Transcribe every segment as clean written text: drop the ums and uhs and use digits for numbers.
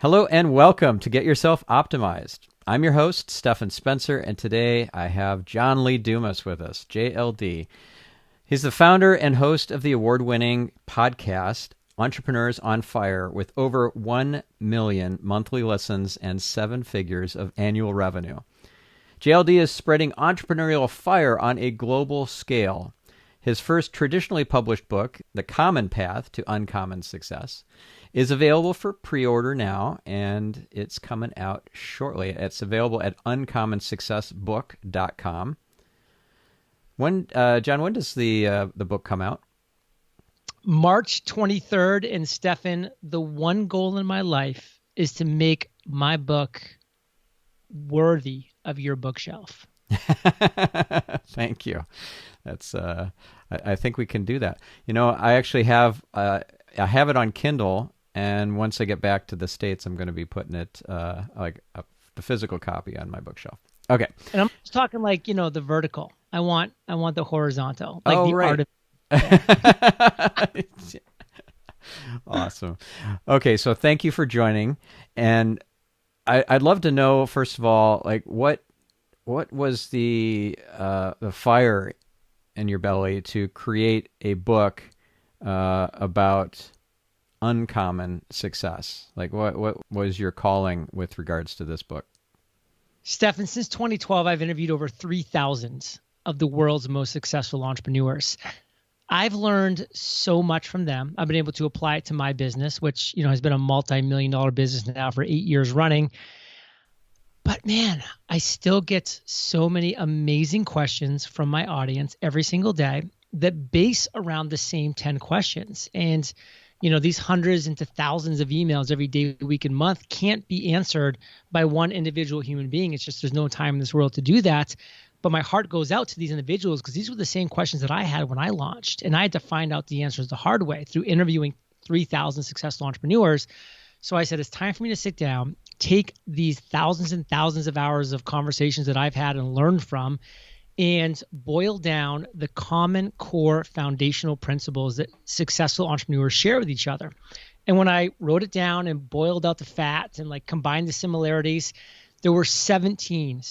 Hello and welcome to Get Yourself Optimized. I'm your host, Stephan Spencer, and today I have John Lee Dumas with us, JLD. He's the founder and host of the award-winning podcast, Entrepreneurs on Fire, with over 1 million monthly listens and 7 figures of annual revenue. JLD is spreading entrepreneurial fire on a global scale. His first traditionally published book, The Common Path to Uncommon Success, is available for pre-order now, and it's coming out shortly. It's available at uncommonsuccessbook.com. John, when does the book come out? March 23rd, and Stephan, the one goal in my life is to make my book worthy of your bookshelf. Thank you. That's I think we can do that. You know, I actually have I have it on Kindle, and once I get back to the States, I'm going to be putting it the physical copy on my bookshelf. Okay. And I'm just talking like, the vertical. I want the horizontal, like the right. art of. Awesome. Okay, so thank you for joining, and I'd love to know, first of all, like what was the fire in your belly to create a book about uncommon success? Like what was your calling with regards to this book? Stephan, since 2012, I've interviewed over 3,000 of the world's most successful entrepreneurs. I've learned so much from them. I've been able to apply it to my business, which, has been a multi-million-dollar business now for 8 years running. But man, I still get so many amazing questions from my audience every single day that base around the same 10 questions. And, these hundreds into thousands of emails every day, week, and month can't be answered by one individual human being. It's just there's no time in this world to do that. But my heart goes out to these individuals because these were the same questions that I had when I launched. And I had to find out the answers the hard way through interviewing 3,000 successful entrepreneurs. So I said, it's time for me to sit down, take these thousands and thousands of hours of conversations that I've had and learned from, and boil down the common core foundational principles that successful entrepreneurs share with each other. And when I wrote it down and boiled out the fat and combined the similarities, there were 17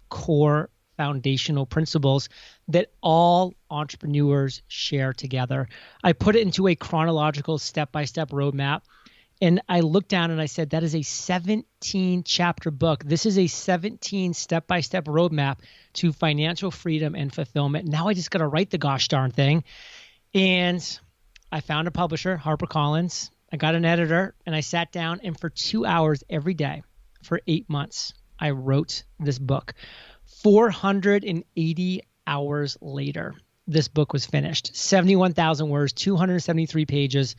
core foundational principles that all entrepreneurs share together. I put it into a chronological step-by-step roadmap. And I looked down and I said, that is a 17-chapter book. This is a 17 step-by-step roadmap to financial freedom and fulfillment. Now I just got to write the gosh darn thing. And I found a publisher, HarperCollins. I got an editor, and I sat down, and for 2 hours every day for 8 months, I wrote this book. 480 hours later, this book was finished. 71,000 words, 273 pages.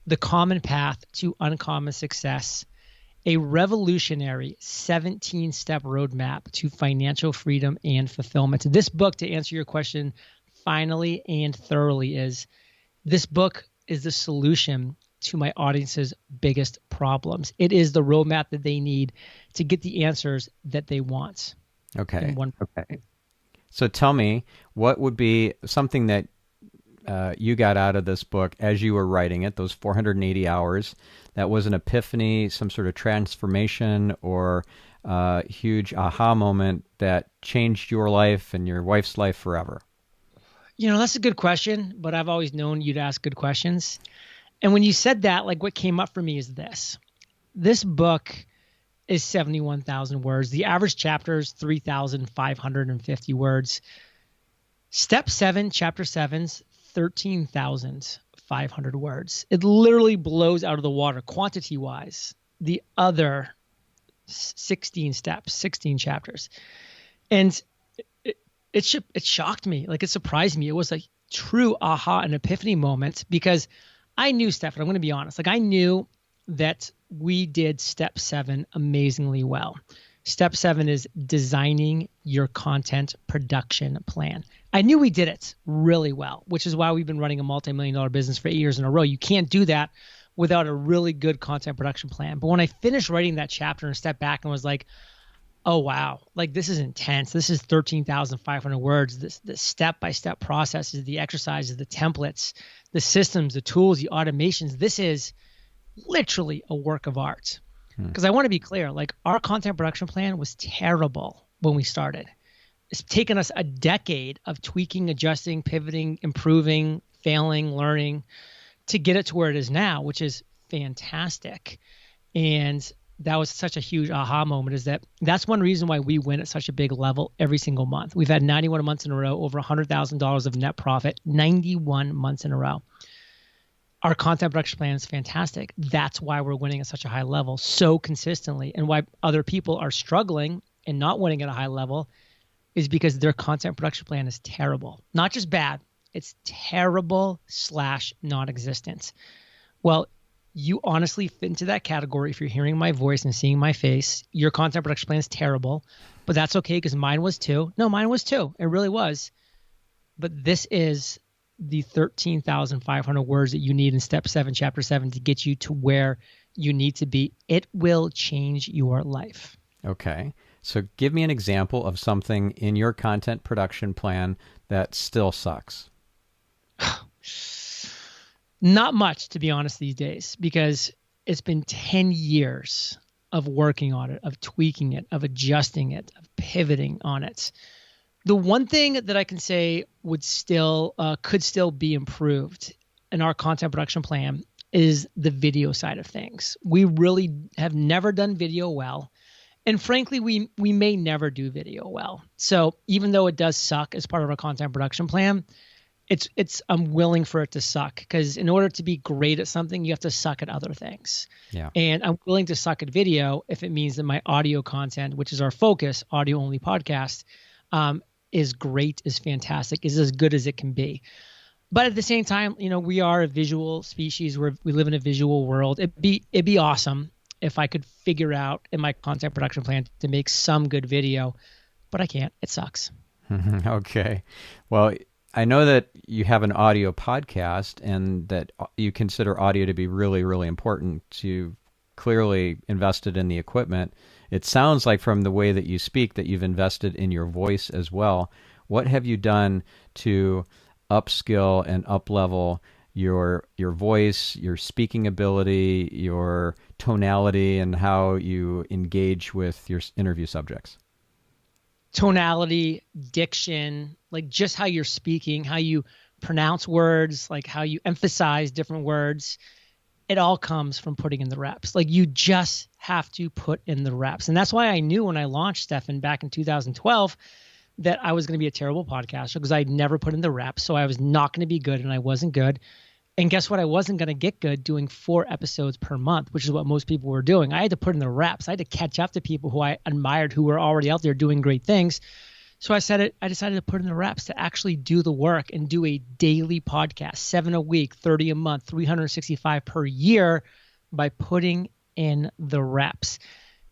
The Common Path to Uncommon Success, a revolutionary 17-step roadmap to financial freedom and fulfillment. This book, to answer your question finally and thoroughly, this book is the solution to my audience's biggest problems. It is the roadmap that they need to get the answers that they want. Okay. Okay. So tell me, what would be something that you got out of this book as you were writing it, those 480 hours, that was an epiphany, some sort of transformation or huge aha moment that changed your life and your wife's life forever? That's a good question, but I've always known you to ask good questions. And when you said that, what came up for me is this. This book is 71,000 words. The average chapter is 3,550 words. Step 7, chapter 7's 13,500 words. It literally blows out of the water quantity-wise the other 16 steps, 16 chapters. And it shocked me. It surprised me. It was a true aha and epiphany moment because I knew, Stephan, I'm going to be honest. I knew that we did step 7 amazingly well. Step 7 is designing your content production plan. I knew we did it really well, which is why we've been running a multi-million-dollar business for 8 years in a row. You can't do that without a really good content production plan. But when I finished writing that chapter and stepped back and was like, oh, wow, this is intense. This is 13,500 words. The step-by-step processes, the exercises, the templates, the systems, the tools, the automations. This is literally a work of art. Because I want to be clear, like our content production plan was terrible when we started. It's taken us a decade of tweaking, adjusting, pivoting, improving, failing, learning to get it to where it is now, which is fantastic. And that was such a huge aha moment, is that's one reason why we win at such a big level every single month. We've had 91 months in a row, over $100,000 of net profit, 91 months in a row. Our content production plan is fantastic. That's why we're winning at such a high level so consistently, and why other people are struggling and not winning at a high level is because their content production plan is terrible. Not just bad, it's terrible / non-existent. Well, you honestly fit into that category if you're hearing my voice and seeing my face. Your content production plan is terrible, but that's okay because mine was too. No, mine was too. It really was. But this is the 13,500 words that you need in step 7, chapter 7 to get you to where you need to be. It will change your life. Okay. So give me an example of something in your content production plan that still sucks. Not much, to be honest, these days, because it's been 10 years of working on it, of tweaking it, of adjusting it, of pivoting on it. The one thing that I can say would still could still be improved in our content production plan is the video side of things. We really have never done video well. And frankly, we may never do video well. So even though it does suck as part of our content production plan, I'm willing for it to suck, because in order to be great at something, you have to suck at other things. Yeah. And I'm willing to suck at video if it means that my audio content, which is our focus, audio only podcast, is great, is fantastic, is as good as it can be. But at the same time, we are a visual species where we live in a visual world. It'd be awesome if I could figure out in my content production plan to make some good video, but I can't. It sucks. Okay. Well, I know that you have an audio podcast and that you consider audio to be really, really important. You've clearly invested in the equipment. It sounds like from the way that you speak that you've invested in your voice as well. What have you done to upskill and uplevel your voice, your speaking ability, your tonality, and how you engage with your interview subjects? Tonality, diction, like just how you're speaking, how you pronounce words, like how you emphasize different words. It all comes from putting in the reps. Like you just have to put in the reps. And that's why I knew when I launched Stephan back in 2012 that I was going to be a terrible podcaster, because I'd never put in the reps. So I was not going to be good, and I wasn't good. And guess what? I wasn't going to get good doing 4 episodes per month, which is what most people were doing. I had to put in the reps. I had to catch up to people who I admired, who were already out there doing great things. So I decided to put in the reps to actually do the work and do a daily podcast, 7 a week, 30 a month, 365 per year, by putting in the reps.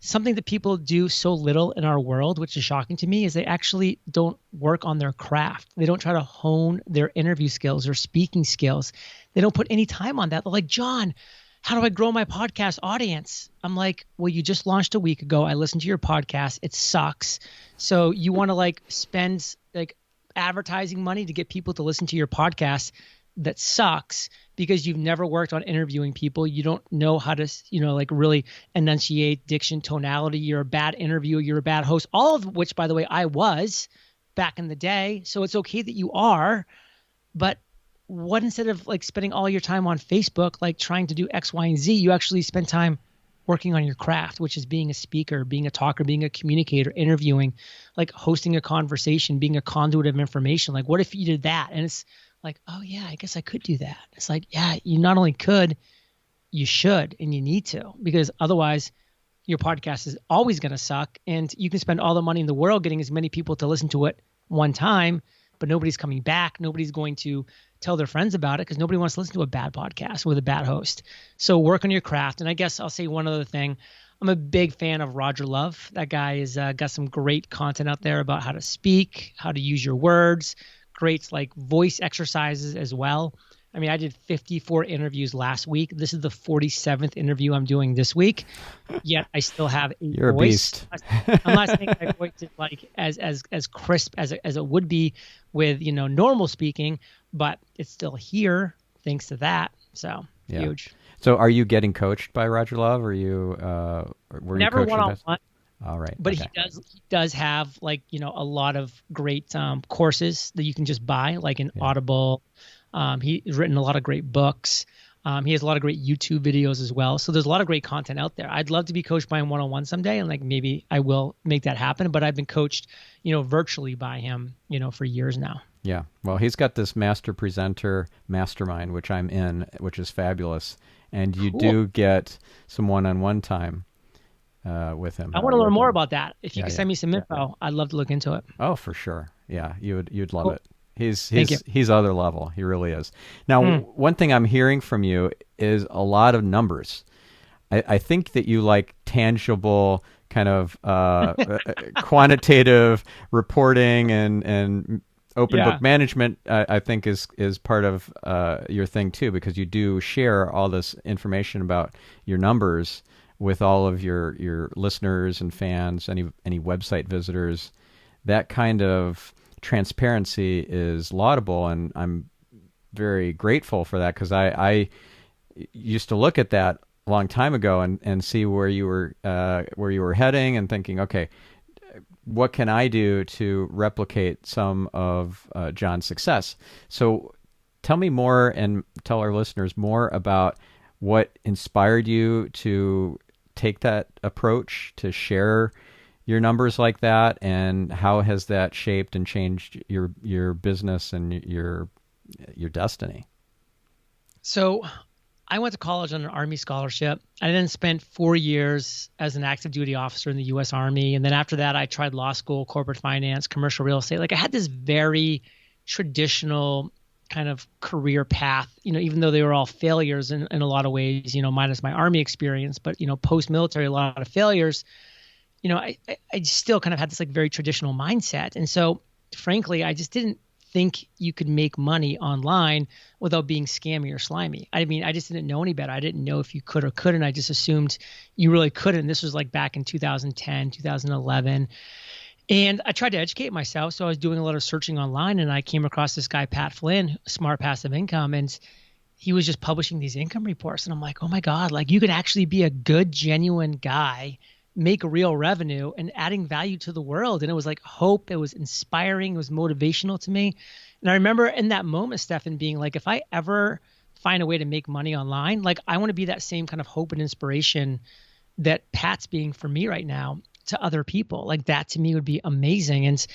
Something that people do so little in our world, which is shocking to me, is they actually don't work on their craft. They don't try to hone their interview skills or speaking skills. They don't put any time on that. They're like, John, how do I grow my podcast audience? I'm like, well, you just launched a week ago. I listened to your podcast. It sucks. So you want to spend advertising money to get people to listen to your podcast? That sucks, because you've never worked on interviewing people. You don't know how to, really enunciate, diction, tonality. You're a bad interviewer. You're a bad host, all of which, by the way, I was back in the day. So it's okay that you are, but what, instead of spending all your time on Facebook, trying to do X, Y, and Z, you actually spend time working on your craft, which is being a speaker, being a talker, being a communicator, interviewing, hosting a conversation, being a conduit of information. What if you did that? And it's oh yeah, I guess I could do that. It's yeah, you not only could, you should, and you need to, because otherwise your podcast is always going to suck, and you can spend all the money in the world getting as many people to listen to it one time, but nobody's coming back. Nobody's going to tell their friends about it, because nobody wants to listen to a bad podcast with a bad host. So work on your craft. And I guess I'll say one other thing. I'm a big fan of Roger Love. That guy has got some great content out there about how to speak, how to use your words, great voice exercises as well. I mean, I did 54 interviews last week. This is the 47th interview I'm doing this week. Yet I still have a You're voice. A beast. I'm not saying my voice is as crisp as it would be with normal speaking, but it's still here thanks to that. So Yeah. huge. So are you getting coached by Roger Love? Or were you Never coaching one on this? one, All right. but Okay. he does have like, a lot of great courses that you can just buy, like in Yeah. Audible. He's written a lot of great books. He has a lot of great YouTube videos as well. So there's a lot of great content out there. I'd love to be coached by him one-on-one someday, and like maybe I will make that happen. But I've been coached, virtually by him, for years now. Yeah. Well, he's got this master presenter mastermind, which I'm in, which is fabulous. And you Cool. do get some one-on-one time with him. I want to learn more about that. If you Yeah, could yeah. send me some info, I'd love to look into it. Oh, for sure. Yeah, you'd love Cool. it. Thank you. He's other level. He really is. Now, one thing I'm hearing from you is a lot of numbers. I think that you like tangible kind of quantitative reporting and open book management. I think is part of your thing too, because you do share all this information about your numbers with all of your listeners and fans, any website visitors. That kind of transparency is laudable, and I'm very grateful for that, because I used to look at that a long time ago and see where you were heading, and thinking, okay, what can I do to replicate some of John's success? So tell me more, and tell our listeners more about what inspired you to take that approach to share your numbers like that, and how has that shaped and changed your business and your destiny? So I went to college on an Army scholarship. I then spent 4 years as an active duty officer in the U.S. Army. And then after that, I tried law school, corporate finance, commercial real estate. Like I had this very traditional kind of career path, even though they were all failures in a lot of ways, minus my Army experience, but, post-military, a lot of failures. I still kind of had this like very traditional mindset. And so frankly, I just didn't think you could make money online without being scammy or slimy. I mean, I just didn't know any better. I didn't know if you could or couldn't. I just assumed you really couldn't. This was like back in 2010, 2011. And I tried to educate myself. So I was doing a lot of searching online, and I came across this guy, Pat Flynn, Smart Passive Income. And he was just publishing these income reports. And I'm like, oh my God, like you could actually be a good, genuine guy, make real revenue and adding value to the world. And it was like hope. It was inspiring. It was motivational to me. And I remember in that moment, Stephan, being like, if I ever find a way to make money online, like I want to be that same kind of hope and inspiration that Pat's being for me right now to other people. Like that to me would be amazing. And,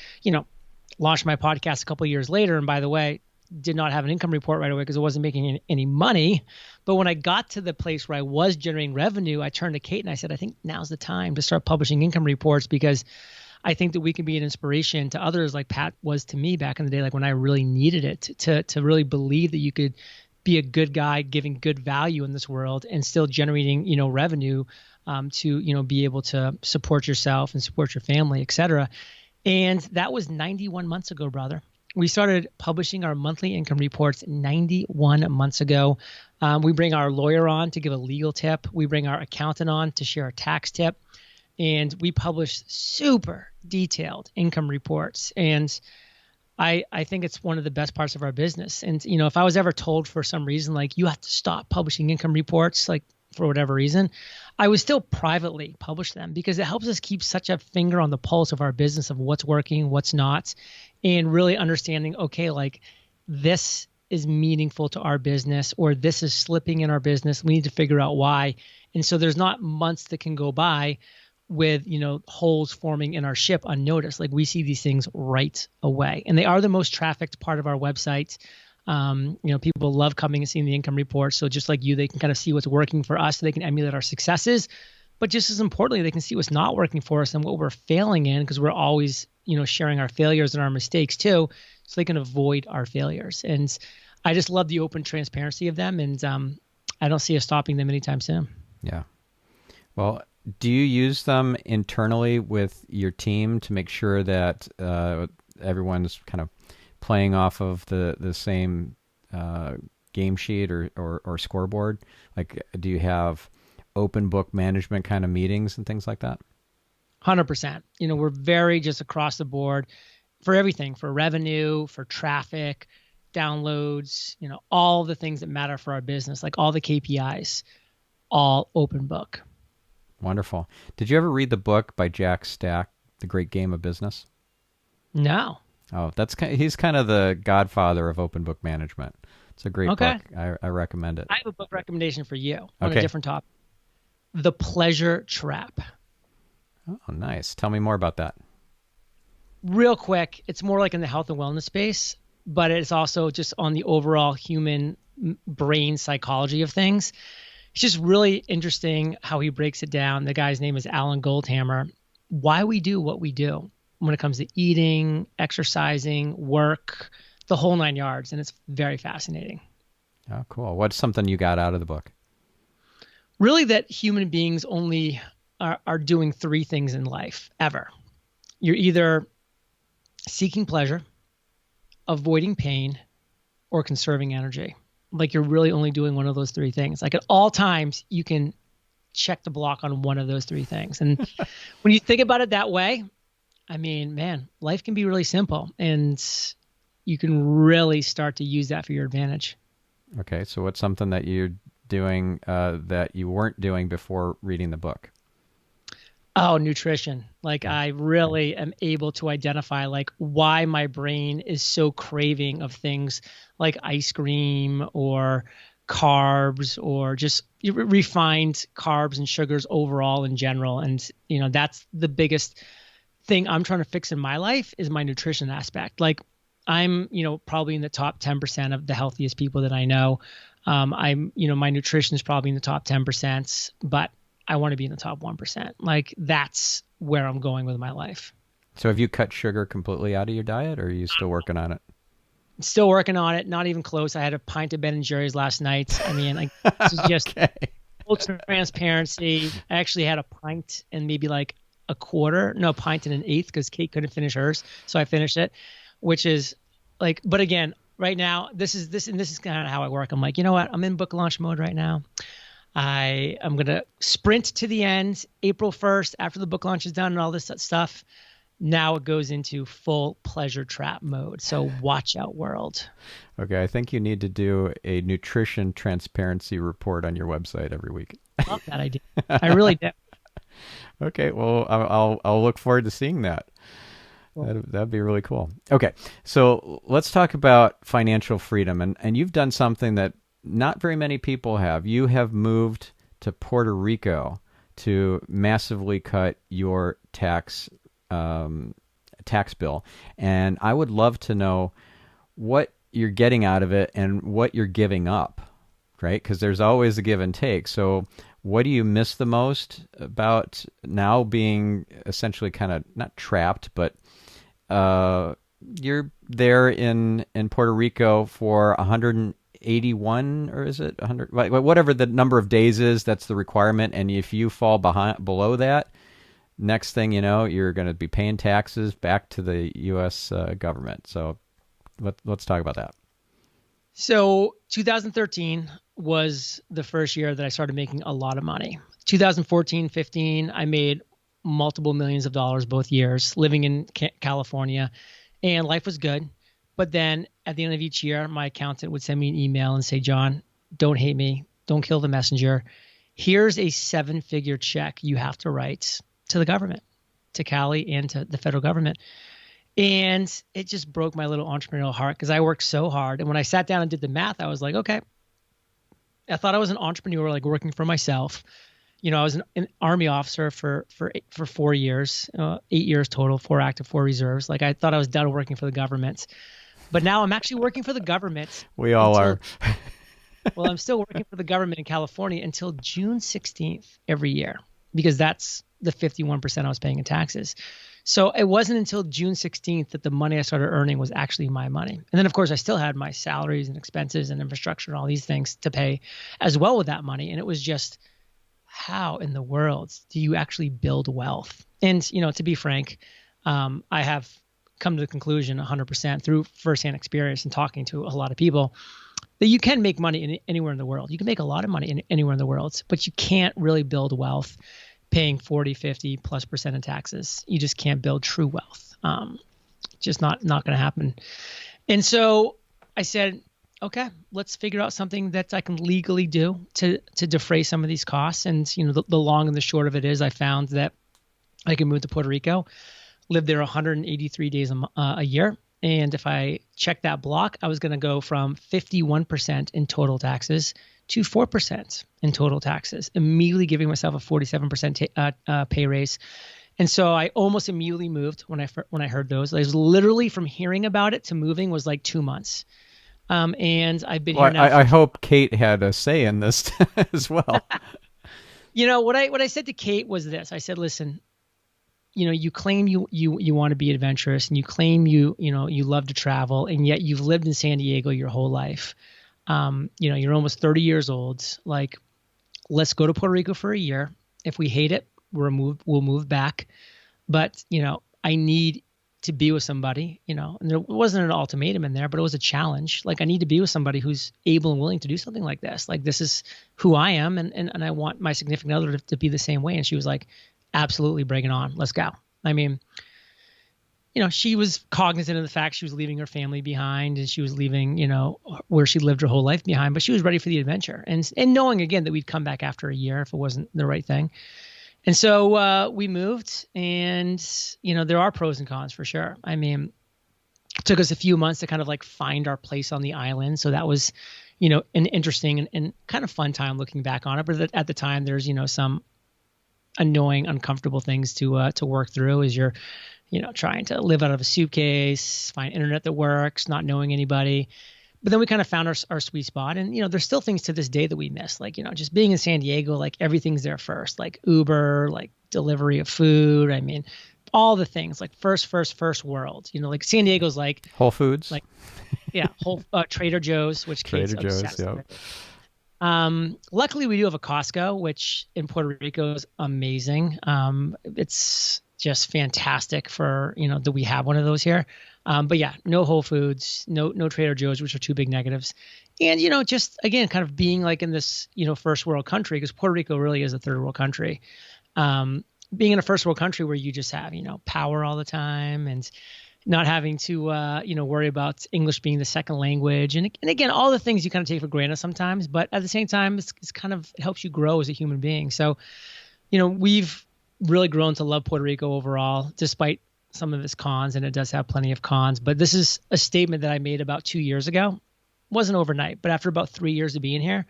launched my podcast a couple of years later. And by the way, did not have an income report right away because I wasn't making any money. But when I got to the place where I was generating revenue, I turned to Kate and I said, I think now's the time to start publishing income reports, because I think that we can be an inspiration to others like Pat was to me back in the day, like when I really needed it to really believe that you could be a good guy, giving good value in this world and still generating, revenue to, be able to support yourself and support your family, et cetera. And that was 91 months ago, brother. We started publishing our monthly income reports 91 months ago. We bring our lawyer on to give a legal tip. We bring our accountant on to share a tax tip. And we publish super detailed income reports. And I think it's one of the best parts of our business. And, if I was ever told for some reason, like you have to stop publishing income reports, like for whatever reason, I would still privately publish them, because it helps us keep such a finger on the pulse of our business, of what's working, what's not, and really understanding, okay, like this is meaningful to our business, or this is slipping in our business. We need to figure out why. And so there's not months that can go by with, holes forming in our ship unnoticed. Like we see these things right away, and they are the most trafficked part of our website. People love coming and seeing the income reports. So just like you, they can kind of see what's working for us, so they can emulate our successes. But just as importantly, they can see what's not working for us and what we're failing in, because we're always, sharing our failures and our mistakes too, so they can avoid our failures. And I just love the open transparency of them, and I don't see us stopping them anytime soon. Yeah. Well, do you use them internally with your team to make sure that everyone's kind of playing off of the same game sheet or scoreboard? Like, do you have open book management kind of meetings and things like that? 100%. We're very just across the board for everything, for revenue, for traffic, downloads, all the things that matter for our business, like all the KPIs, all open book. Wonderful. Did you ever read the book by Jack Stack, The Great Game of Business? No. Oh, he's kind of the godfather of open book management. It's a great book. I recommend it. I have a book recommendation for you on a different topic. The Pleasure Trap. Oh, nice. Tell me more about that. Real quick, it's more like in the health and wellness space, but it's also just on the overall human brain psychology of things. It's just really interesting how he breaks it down. The guy's name is Alan Goldhammer. Why we do what we do when it comes to eating, exercising, work, the whole 9 yards. And it's very fascinating. Oh, cool. What's something you got out of the book? Really that human beings only are doing three things in life ever. You're either seeking pleasure, avoiding pain, or conserving energy. Like you're really only doing one of those three things. Like at all times, you can check the block on one of those three things. And when you think about it that way, I mean, man, life can be really simple and you can really start to use that for your advantage. Okay. So what's something that you're doing that you weren't doing before reading the book? Oh, nutrition. Like I really am able to identify like why my brain is so craving of things like ice cream or carbs or just refined carbs and sugars overall in general. And, that's the biggest thing I'm trying to fix in my life is my nutrition aspect. Like I'm, probably in the top 10% of the healthiest people that I know. My nutrition is probably in the top 10%, but I want to be in the top 1%. Like that's where I'm going with my life. So have you cut sugar completely out of your diet or are you still working on it? Still working on it. Not even close. I had a pint of Ben & Jerry's last night. I mean, this is just full transparency. I actually had a pint and maybe like a pint and an eighth because Kate couldn't finish hers. So I finished it, which is like, but again, right now, this is kind of how I work. I'm like, you know what? I'm in book launch mode right now. I'm going to sprint to the end April 1st after the book launch is done and all this stuff. Now it goes into full pleasure trap mode. So watch out, world. Okay. I think you need to do a nutrition transparency report on your website every week. I love that idea. I really do. Okay. Well, I'll look forward to seeing that. Cool. That'd be really cool. Okay. So let's talk about financial freedom. And you've done something that not very many people have. You have moved to Puerto Rico to massively cut your tax bill. And I would love to know what you're getting out of it and what you're giving up, right? Because there's always a give and take. So what do you miss the most about now being essentially kind of not trapped, but you're there in Puerto Rico for 181, or is it 100? Whatever the number of days is, that's the requirement. And if you fall below that, next thing you know, you're going to be paying taxes back to the U.S. government. So let's talk about that. So 2013 was the first year that I started making a lot of money. 2014, 15, I made multiple millions of dollars both years living in California, and life was good. But then at the end of each year, my accountant would send me an email and say, John, don't hate me. Don't kill the messenger. Here's a 7-figure check you have to write to the government, to Cali and to the federal government. And it just broke my little entrepreneurial heart because I worked so hard. And when I sat down and did the math, I was like, okay, I thought I was an entrepreneur, like working for myself. I was an Army officer for 4 years, 8 years total, 4 active, 4 reserves. Like I thought I was done working for the government. But now I'm actually working for the government. We all are. Well, I'm still working for the government in California until June 16th every year because that's the 51% I was paying in taxes. So it wasn't until June 16th that the money I started earning was actually my money. And then, of course, I still had my salaries and expenses and infrastructure and all these things to pay as well with that money. And it was just, how in the world do you actually build wealth? And, to be frank, I have come to the conclusion 100% through firsthand experience and talking to a lot of people that you can make money anywhere in the world. You can make a lot of money anywhere in the world, but you can't really build wealth paying 40, 50 plus % in taxes. You just can't build true wealth. Just not going to happen. And so I said, okay, let's figure out something that I can legally do to defray some of these costs. And the long and the short of it is, I found that I can move to Puerto Rico, live there 183 days a year. And if I check that block, I was going to go from 51% in total taxes to 4% in total taxes, immediately giving myself a 47% pay raise. And so I almost immediately moved when I heard those. I was literally, from hearing about it to moving was like 2 months. And I've been here now. I hope Kate had a say in this as well. What I said to Kate was this. I said, listen, you claim you want to be adventurous, and you claim you love to travel, and yet you've lived in San Diego your whole life. You're almost 30 years old. Like, let's go to Puerto Rico for a year. If we hate it, we'll move back. But, I need to be with somebody, and there wasn't an ultimatum in there, but it was a challenge. Like, I need to be with somebody who's able and willing to do something like this. Like, this is who I am. And I want my significant other to be the same way. And she was like, absolutely, bring it on. Let's go. I mean, she was cognizant of the fact she was leaving her family behind, and she was leaving, where she lived her whole life behind, but she was ready for the adventure, and knowing again that we'd come back after a year if it wasn't the right thing. And so we moved, and there are pros and cons for sure. I mean, it took us a few months to kind of like find our place on the island. So that was, an interesting and kind of fun time looking back on it. But at the time, there's, some annoying, uncomfortable things to work through as you're, trying to live out of a suitcase, find internet that works, not knowing anybody. But then we kind of found our sweet spot. And, there's still things to this day that we miss. Like, just being in San Diego, like everything's there first, like Uber, like delivery of food. I mean, all the things like first world, like San Diego's like Whole Foods. Like, yeah, Trader Joe's, which Trader Joe's, yeah. Luckily, we do have a Costco, which in Puerto Rico is amazing. It's just fantastic for, that we have one of those here. But yeah, no Whole Foods, no Trader Joe's, which are two big negatives. And, just again, kind of being like in this, first world country, because Puerto Rico really is a third world country. Being in a first world country where you just have, power all the time, and not having to, worry about English being the second language. And again, all the things you kind of take for granted sometimes, but at the same time, it's kind of, it helps you grow as a human being. So, we've really grown to love Puerto Rico overall, despite some of its cons, and it does have plenty of cons. But this is a statement that I made about 2 years ago. It wasn't overnight, but after about 3 years of being here,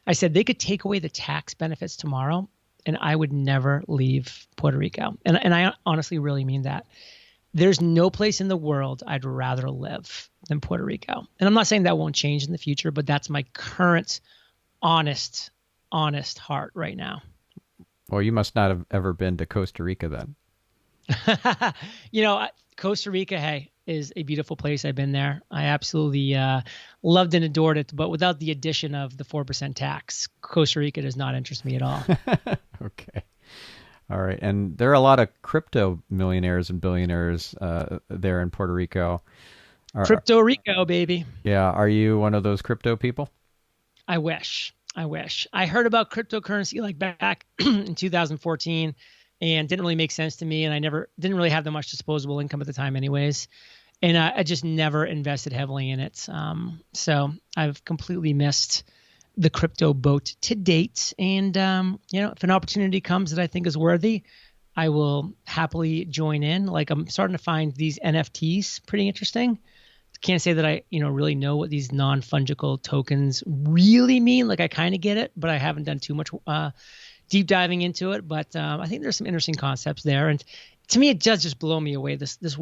I said they could take away the tax benefits tomorrow, and I would never leave Puerto Rico. And I honestly really mean that. There's no place in the world I'd rather live than Puerto Rico. And I'm not saying that won't change in the future, but that's my current honest heart right now. Well, you must not have ever been to Costa Rica then. Costa Rica, hey, is a beautiful place. I've been there. I absolutely loved and adored it, but without the addition of the 4% tax, Costa Rica does not interest me at all. Okay. All right. And there are a lot of crypto millionaires and billionaires there in Puerto Rico. Crypto Rico, baby. Yeah. Are you one of those crypto people? I wish. I heard about cryptocurrency like back in 2014 and didn't really make sense to me. And I didn't really have that much disposable income at the time anyways. And I just never invested heavily in it. So I've completely missed the crypto boat to date. And, if an opportunity comes that I think is worthy, I will happily join in. Like, I'm starting to find these NFTs pretty interesting. Can't say that I, really know what these non-fungible tokens really mean. Like, I kind of get it, but I haven't done too much deep diving into it. But I think there's some interesting concepts there. And to me, it does just blow me away. This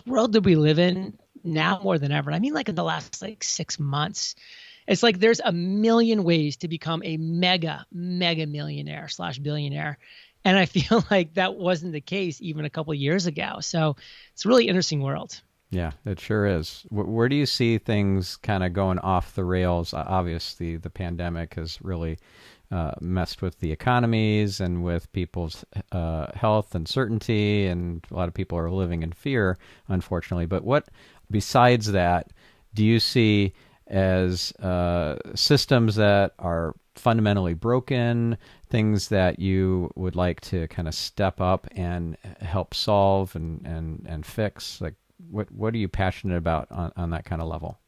world that we live in now more than ever. I mean, like in the last 6 months, it's like there's a million ways to become a mega millionaire / billionaire. And I feel like that wasn't the case even a couple of years ago. So it's a really interesting world. Yeah, it sure is. Where do you see things kind of going off the rails? Obviously, the pandemic has really messed with the economies and with people's health and certainty, and a lot of people are living in fear, unfortunately. But what, besides that, do you see as systems that are fundamentally broken, things that you would like to kind of step up and help solve and fix? Like, what are you passionate about on that kind of level?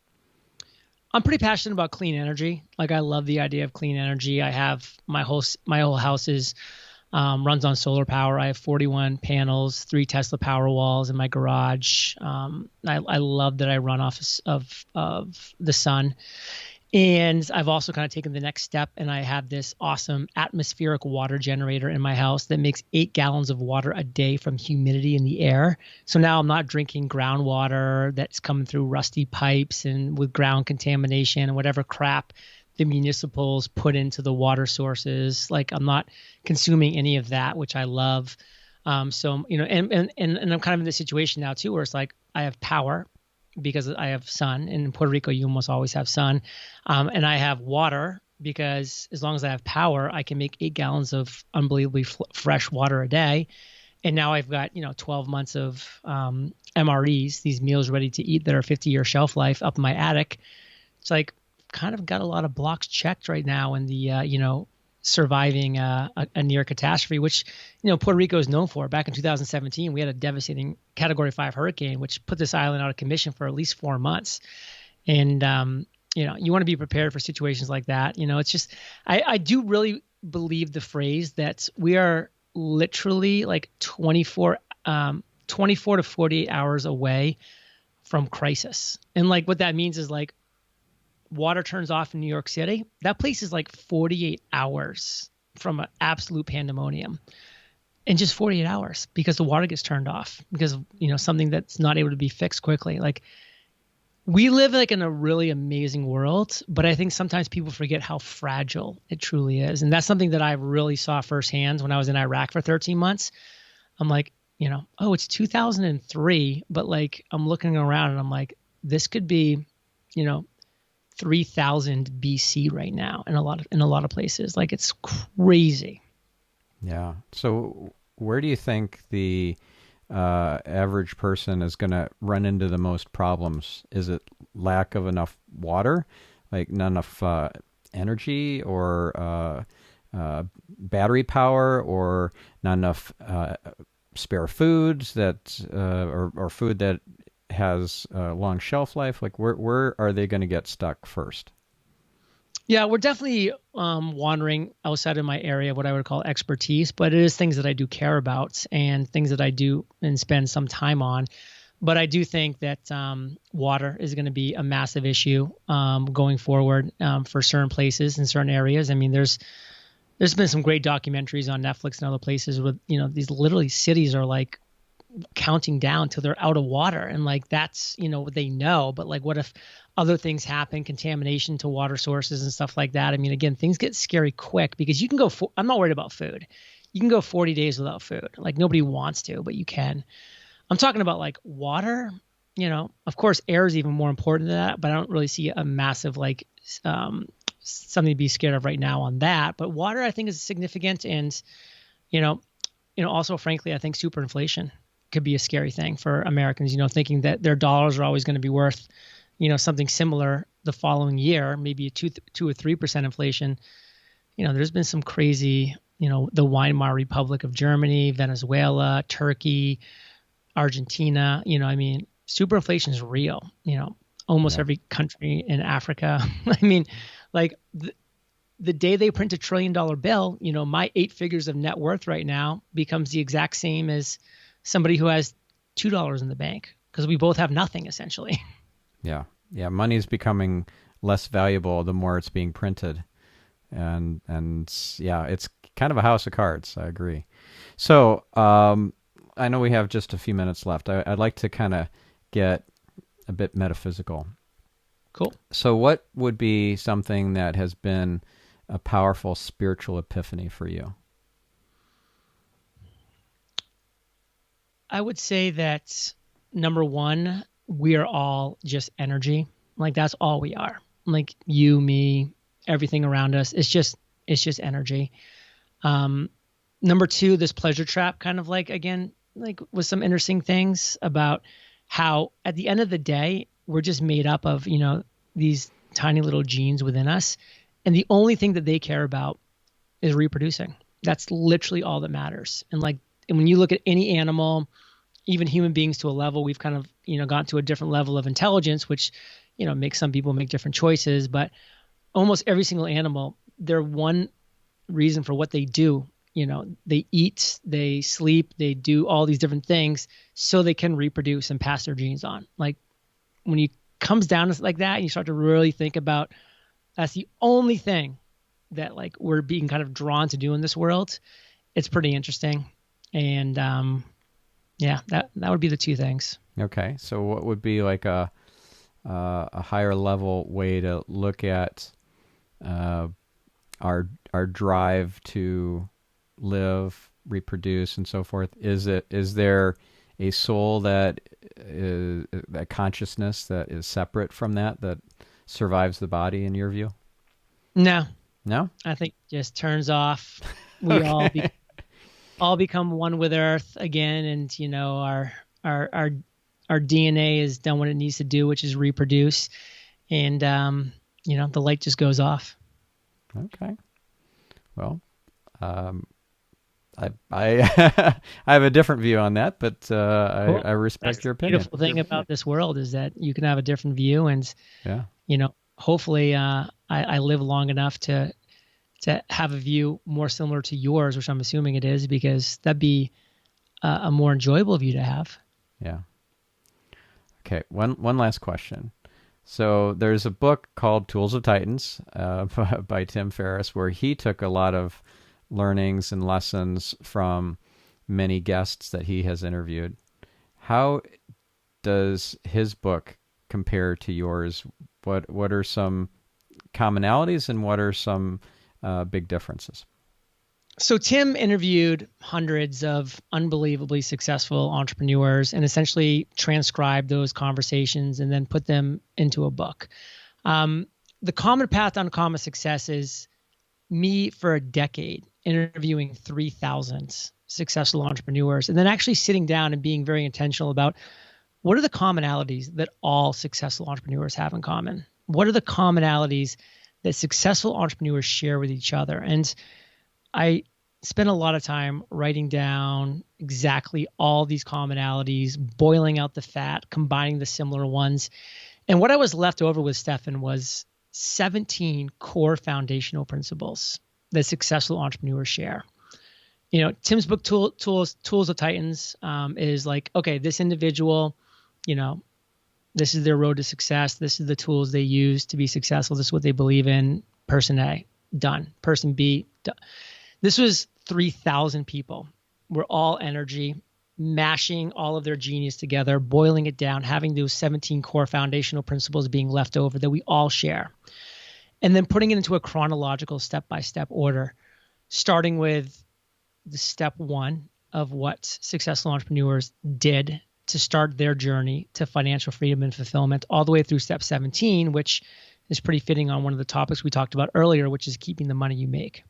I'm pretty passionate about clean energy. Like I love the idea of clean energy. I have my whole house is runs on solar power. I have 41 panels, 3 Tesla power walls in my garage. I love that I run off of the sun. And I've also kind of taken the next step, and I have this awesome atmospheric water generator in my house that makes 8 gallons of water a day from humidity in the air. So now I'm not drinking groundwater that's coming through rusty pipes and with ground contamination and whatever crap the municipals put into the water sources. Like I'm not consuming any of that, which I love. So, and I'm kind of in this situation now too, where it's like I have power because I have sun. And in Puerto Rico, you almost always have sun. And I have water because as long as I have power, I can make 8 gallons of unbelievably fresh water a day. And now I've got, 12 months of MREs, these meals ready to eat that are 50-year shelf life up in my attic. It's like kind of got a lot of blocks checked right now in the, surviving a near catastrophe, which, Puerto Rico is known for. Back in 2017, we had a devastating Category 5 hurricane, which put this island out of commission for at least 4 months. And, you want to be prepared for situations like that. It's just, I do really believe the phrase that we are literally like 24 to 48 hours away from crisis. And like what that means is like, water turns off in New York City, that place is like 48 hours from an absolute pandemonium. In just 48 hours because the water gets turned off because of, something that's not able to be fixed quickly. Like we live like in a really amazing world, but I think sometimes people forget how fragile it truly is. And that's something that I really saw firsthand when I was in Iraq for 13 months. I'm like, it's 2003, but like I'm looking around and I'm like, this could be, 3000 BC right now in a lot of places. Like it's crazy. Yeah. So where do you think the average person is going to run into the most problems? Is it lack of enough water, like not enough energy or battery power, or not enough spare foods that or food that has a long shelf life? Like where are they going to get stuck first? Yeah, we're definitely wandering outside of my area, what I would call expertise, but it is things that I do care about and things that I do and spend some time on. But I do think that water is going to be a massive issue going forward for certain places in certain areas. I mean, there's been some great documentaries on Netflix and other places where, these literally cities are like counting down till they're out of water. And like, that's, what they know, but like, what if other things happen, contamination to water sources and stuff like that? I mean, again, things get scary quick because you can go, I'm not worried about food. You can go 40 days without food. Like nobody wants to, but you can. I'm talking about like water, of course, air is even more important than that, but I don't really see a massive, like, something to be scared of right now on that. But water, I think, is significant. And, also, frankly, I think superinflation could be a scary thing for Americans, thinking that their dollars are always going to be worth, something similar the following year, maybe a 2 or 3% inflation. There's been some crazy, the Weimar Republic of Germany, Venezuela, Turkey, Argentina, superinflation is real, almost every country in Africa. I mean, like the day they print $1 trillion bill, my 8 figures of net worth right now becomes the exact same as somebody who has $2 in the bank because we both have nothing essentially. Yeah. Yeah. Money is becoming less valuable the more it's being printed. And yeah, it's kind of a house of cards. I agree. So, I know we have just a few minutes left. I'd like to kind of get a bit metaphysical. Cool. So what would be something that has been a powerful spiritual epiphany for you? I would say that number one, we are all just energy. Like that's all we are. Like you, me, everything around us. It's just energy. Number two, this pleasure trap kind of like, again, like with some interesting things about how at the end of the day, we're just made up of, these tiny little genes within us. And the only thing that they care about is reproducing. That's literally all that matters. And when you look at any animal, even human beings to a level, we've kind of, gotten to a different level of intelligence, which, make some people make different choices, but almost every single animal, their one reason for what they do, they eat, they sleep, they do all these different things so they can reproduce and pass their genes on. Like when it comes down to like that, and you start to really think about that's the only thing that like we're being kind of drawn to do in this world. It's pretty interesting. And that would be the two things. Okay. So what would be like a higher level way to look at our drive to live, reproduce, and so forth? Is there a soul that is a consciousness that is separate from that survives the body in your view? No. I think it just turns off. We all become one with Earth again, and our DNA has done what it needs to do, which is reproduce, and the light just goes off. Okay. Well, I I have a different view on that, but cool. I respect your opinion. The beautiful thing about this world is that you can have a different view, and hopefully I live long enough to have a view more similar to yours, which I'm assuming it is, because that'd be a more enjoyable view to have. Yeah. Okay. One last question. So there's a book called Tools of Titans by Tim Ferriss, where he took a lot of learnings and lessons from many guests that he has interviewed. How does his book compare to yours? What are some commonalities and what are some big differences? So Tim interviewed hundreds of unbelievably successful entrepreneurs and essentially transcribed those conversations and then put them into a book. The common path to uncommon success is me for a decade interviewing 3,000 successful entrepreneurs and then actually sitting down and being very intentional about what are the commonalities that all successful entrepreneurs have in common? What are the commonalities that successful entrepreneurs share with each other? And I spent a lot of time writing down exactly all these commonalities, boiling out the fat, combining the similar ones. And what I was left over with, Stephan, was 17 core foundational principles that successful entrepreneurs share. Tim's book, Tools of Titans, is like, okay, this individual, this is their road to success. This is the tools they use to be successful. This is what they believe in. Person A, done. Person B, done. This was 3,000 people. We're all energy, mashing all of their genius together, boiling it down, having those 17 core foundational principles being left over that we all share. And then putting it into a chronological step-by-step order, starting with the step one of what successful entrepreneurs did to start their journey to financial freedom and fulfillment, all the way through step 17, which is pretty fitting on one of the topics we talked about earlier, which is keeping the money you make.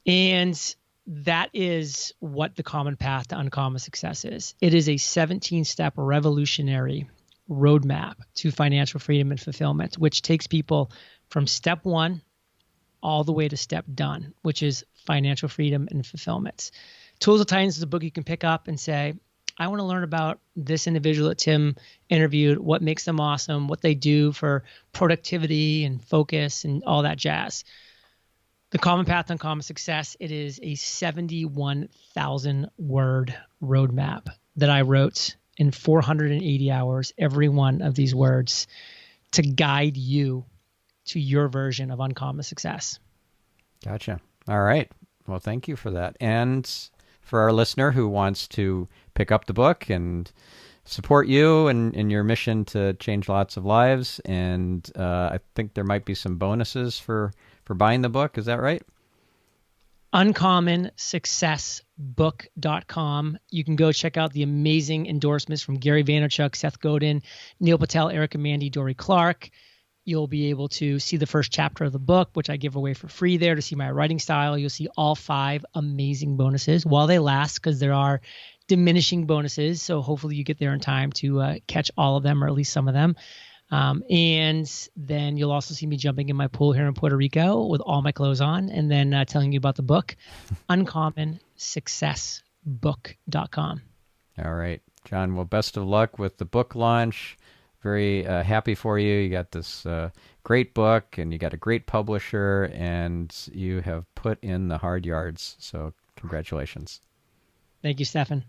And that is what the common path to uncommon success is. It is a 17-step revolutionary roadmap to financial freedom and fulfillment, which takes people from step one all the way to step done, which is financial freedom and fulfillment. Tools of Titans is a book you can pick up and say, I want to learn about this individual that Tim interviewed, what makes them awesome, what they do for productivity and focus and all that jazz. The Common Path to Uncommon Success, it is a 71,000 word roadmap that I wrote in 480 hours, every one of these words, to guide you to your version of uncommon success. Gotcha. All right. Well, thank you for that. And for our listener who wants to pick up the book and support you in your mission to change lots of lives, and I think there might be some bonuses for buying the book. Is that right? UncommonSuccessBook.com. You can go check out the amazing endorsements from Gary Vaynerchuk, Seth Godin, Neil Patel, Erica Mandy, Dory Clark. You'll be able to see the first chapter of the book, which I give away for free there, to see my writing style. You'll see all 5 amazing bonuses while they last, because there are diminishing bonuses. So hopefully you get there in time to catch all of them, or at least some of them. And then you'll also see me jumping in my pool here in Puerto Rico with all my clothes on, and then telling you about the book, UncommonSuccessBook.com. All right, John. Well, best of luck with the book launch, very happy for you. You got this great book, and you got a great publisher, and you have put in the hard yards. So congratulations. Thank you, Stephan.